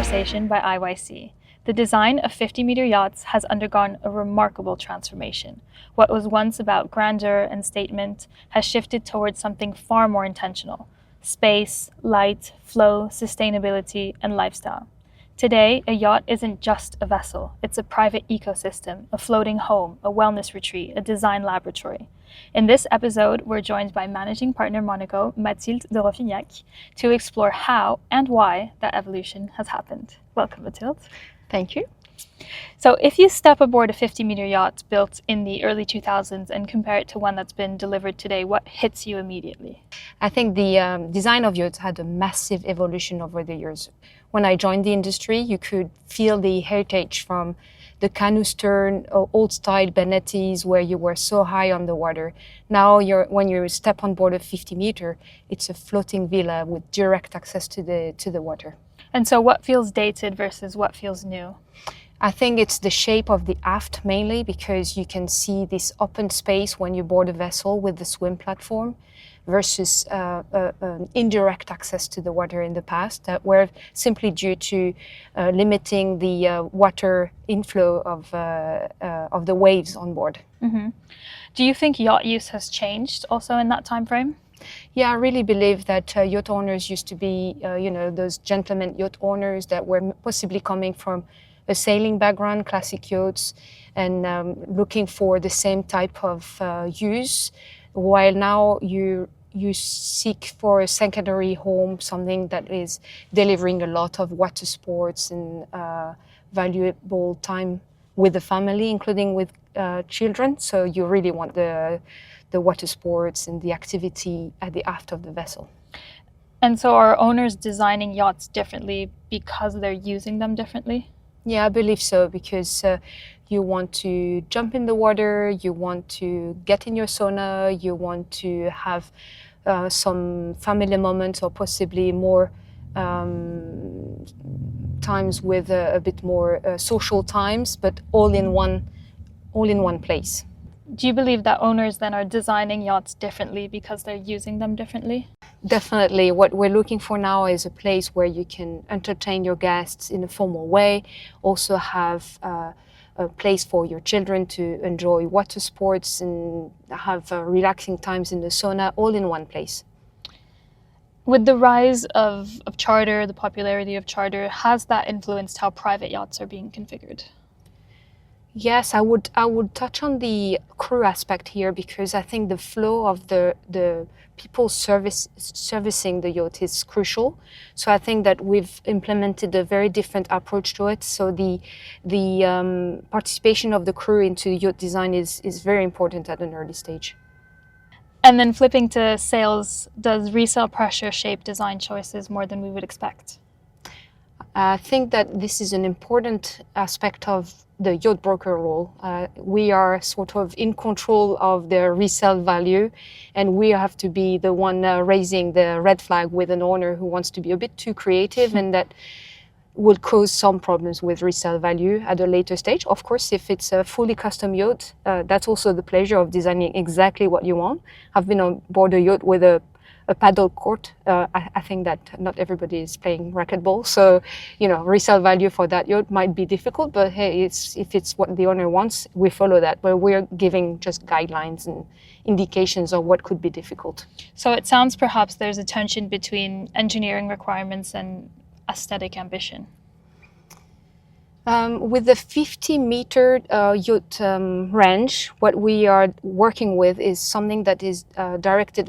conversation by IYC. The design of 50-meter yachts has undergone a remarkable transformation. What was once about grandeur and statement has shifted towards something far more intentional: space, light, flow, sustainability, and lifestyle. Today, a yacht isn't just a vessel. It's a private ecosystem, a floating home, a wellness retreat, a design laboratory. In this episode, we're joined by Managing Partner Monaco, Mathilde de Roffignac, to explore how and why that evolution has happened. Welcome, Mathilde. Thank you. So if you step aboard a 50-meter yacht built in the early 2000s and compare it to one that's been delivered today, what hits you immediately? I think the design of yachts had a massive evolution over the years. When I joined the industry, you could feel the heritage from the canoe stern, old-style Benettis, where you were so high on the water. Now, when you step on board a 50-meter, it's a floating villa with direct access to the water. And so what feels dated versus what feels new? I think it's the shape of the aft mainly, because you can see this open space when you board a vessel with the swim platform versus indirect access to the water in the past that were simply due to limiting the water inflow of the waves on board. Mm-hmm. Do you think yacht use has changed also in that time frame? Yeah, I really believe that yacht owners used to be, those gentlemen yacht owners that were possibly coming from a sailing background, classic yachts, and looking for the same type of use, while now you seek for a secondary home, something that is delivering a lot of water sports and valuable time with the family, including with children. So you really want the water sports and the activity at the aft of the vessel. And so are owners designing yachts differently because they're using them differently? Yeah, I believe so, because you want to jump in the water, you want to get in your sauna, you want to have some family moments or possibly more times with a bit more social times, but all in one place. Do you believe that owners then are designing yachts differently because they're using them differently? Definitely. What we're looking for now is a place where you can entertain your guests in a formal way, also have a place for your children to enjoy water sports and have relaxing times in the sauna, all in one place. With the rise of charter, the popularity of charter, has that influenced how private yachts are being configured? Yes, I would touch on the crew aspect here, because I think the flow of the people servicing the yacht is crucial. So I think that we've implemented a very different approach to it. So the participation of the crew into yacht design is very important at an early stage. And then flipping to sales, does resale pressure shape design choices more than we would expect? I think that this is an important aspect of the yacht broker role. We are sort of in control of the resale value, and we have to be the one raising the red flag with an owner who wants to be a bit too creative, and that will cause some problems with resale value at a later stage. Of course, if it's a fully custom yacht, that's also the pleasure of designing exactly what you want. I've been on board a yacht with a paddle court. I think that not everybody is playing racquetball, so resale value for that yacht might be difficult. But hey, if it's what the owner wants, we follow that. But we're giving just guidelines and indications of what could be difficult. So it sounds perhaps there's a tension between engineering requirements and aesthetic ambition. With the 50-meter yacht range, what we are working with is something that is directed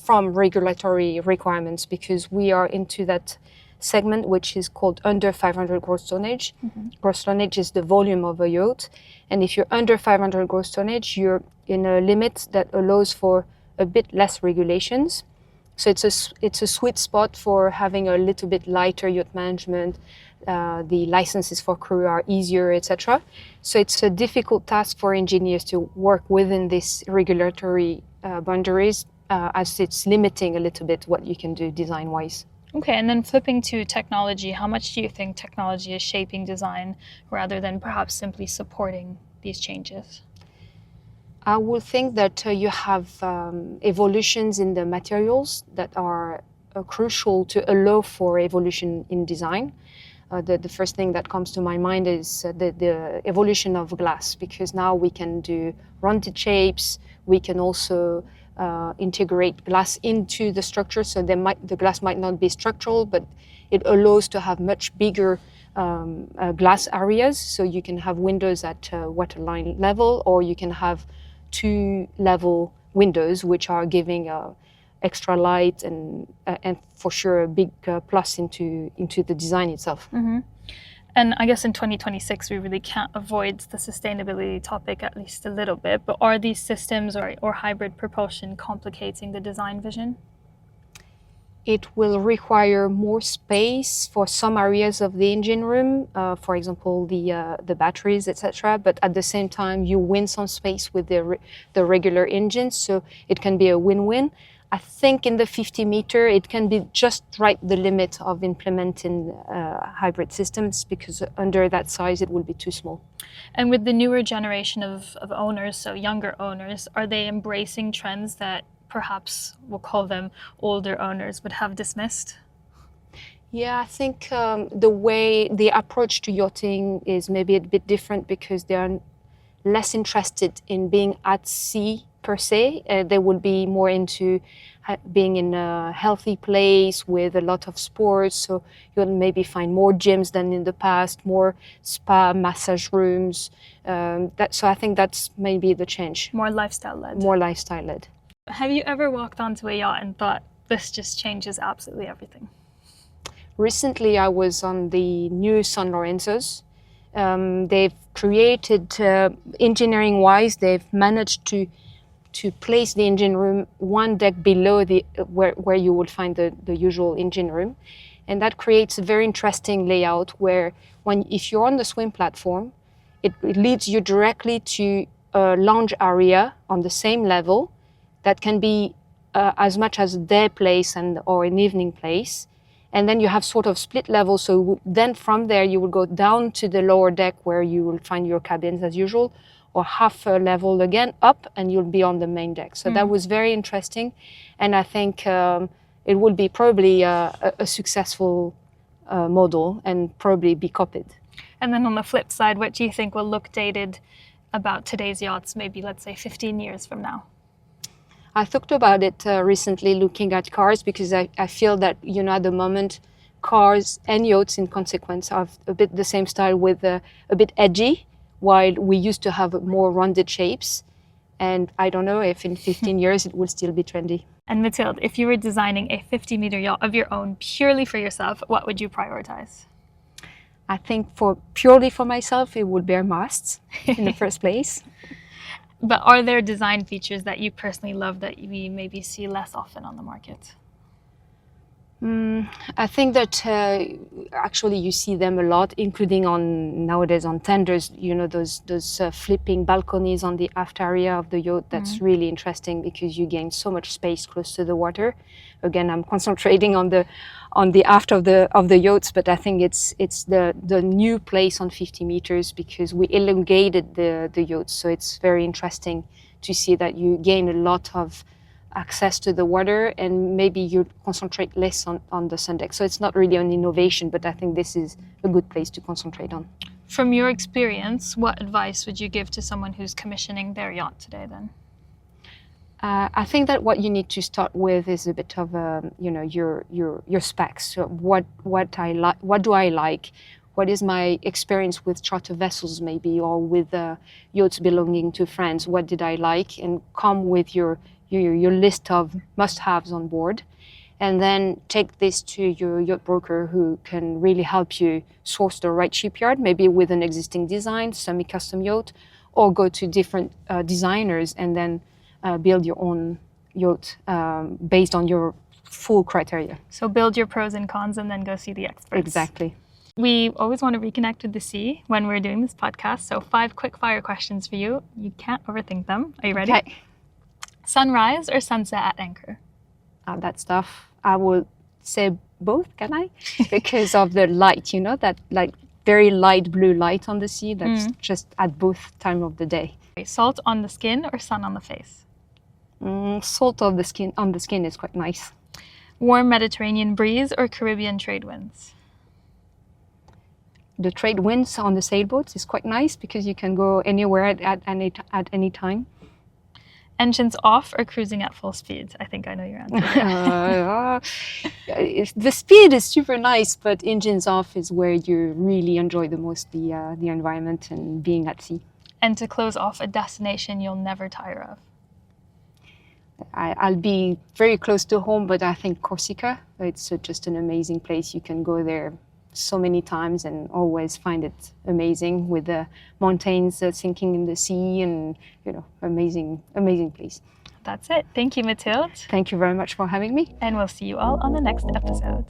from regulatory requirements, because we are into that segment which is called under 500 gross tonnage. Mm-hmm. Gross tonnage is the volume of a yacht, and if you're under 500 gross tonnage, you're in a limit that allows for a bit less regulations. So it's a sweet spot for having a little bit lighter yacht management. The licenses for crew are easier, etc. So it's a difficult task for engineers to work within these regulatory boundaries, as it's limiting a little bit what you can do design-wise. Okay, and then flipping to technology, how much do you think technology is shaping design rather than perhaps simply supporting these changes? I would think that you have evolutions in the materials that are crucial to allow for evolution in design. The first thing that comes to my mind is the evolution of glass, because now we can do rounded shapes. We can also integrate glass into the structure, so the glass might not be structural, but it allows to have much bigger glass areas. So you can have windows at waterline level, or you can have 2-level windows, which are giving extra light and for sure a big plus into the design itself. Mm-hmm. And I guess in 2026 we really can't avoid the sustainability topic, at least a little bit. But are these systems or hybrid propulsion complicating the design vision? It will require more space for some areas of the engine room, for example, the batteries, etc. But at the same time, you win some space with the regular engines, so it can be a win-win. I think in the 50-meter, it can be just right the limit of implementing hybrid systems, because under that size, it will be too small. And with the newer generation of owners, so younger owners, are they embracing trends that perhaps we'll call them older owners would have dismissed? Yeah, I think the approach to yachting is maybe a bit different, because they are less interested in being at sea per se. They will be more into being in a healthy place with a lot of sports. So you'll maybe find more gyms than in the past, more spa, massage rooms. So I think that's maybe the change. More lifestyle led. More lifestyle led. Have you ever walked onto a yacht and thought, this just changes absolutely everything? Recently, I was on the new San Lorenzo's. They've created, engineering-wise, they've managed to place the engine room one deck below where you would find the usual engine room. And that creates a very interesting layout where if you're on the swim platform, it leads you directly to a lounge area on the same level that can be as much as a day place or an evening place. And then you have sort of split levels. So then from there, you will go down to the lower deck where you will find your cabins as usual, or half a level again up, and you'll be on the main deck. So that was very interesting. And I think it will be probably a successful model and probably be copied. And then on the flip side, what do you think will look dated about today's yachts, maybe let's say 15 years from now? I thought about it recently looking at cars, because I feel that, at the moment, cars and yachts in consequence are a bit the same style, with a bit edgy, while we used to have more rounded shapes. And I don't know if in 15 years it will still be trendy. And Mathilde, if you were designing a 50-meter yacht of your own purely for yourself, what would you prioritize? I think purely for myself, it would bear masts in the first place. But are there design features that you personally love that we maybe see less often on the market? I think that actually you see them a lot, including nowadays on tenders, those flipping balconies on the aft area of the yacht. That's really interesting, because you gain so much space close to the water. Again, I'm concentrating on the aft of the yachts, but I think it's the new place on 50 meters, because we elongated the yachts. So it's very interesting to see that you gain a lot of access to the water, and maybe you concentrate less on the sun deck. So it's not really an innovation, but I think this is a good place to concentrate on. From your experience, what advice would you give to someone who's commissioning their yacht today then? I think that what you need to start with is a bit of your specs. So what do I like? What is my experience with charter vessels maybe, or with yachts belonging to friends? What did I like? And come with your list of must-haves on board, and then take this to your yacht broker, who can really help you source the right shipyard, maybe with an existing design, semi-custom yacht, or go to different designers and then build your own yacht based on your full criteria. So build your pros and cons and then go see the experts. Exactly. We always want to reconnect with the sea when we're doing this podcast. So 5 quick fire questions for you. You can't overthink them. Are you ready? Okay. Sunrise or sunset at anchor? That stuff, I would say both, can I? Because of the light, that like very light blue light on the sea, that's just at both time of the day. Salt on the skin or sun on the face? Salt on the skin is quite nice. Warm Mediterranean breeze or Caribbean trade winds? The trade winds on the sailboats is quite nice because you can go anywhere at any time. Engines off or cruising at full speed? I think I know your answer. The speed is super nice, but engines off is where you really enjoy the most the environment and being at sea. And to close off, a destination you'll never tire of? I'll be very close to home, but I think Corsica, it's just an amazing place. You can go there so many times and always find it amazing with the mountains sinking in the sea and, amazing place. That's it. Thank you, Mathilde. Thank you very much for having me. And we'll see you all on the next episode.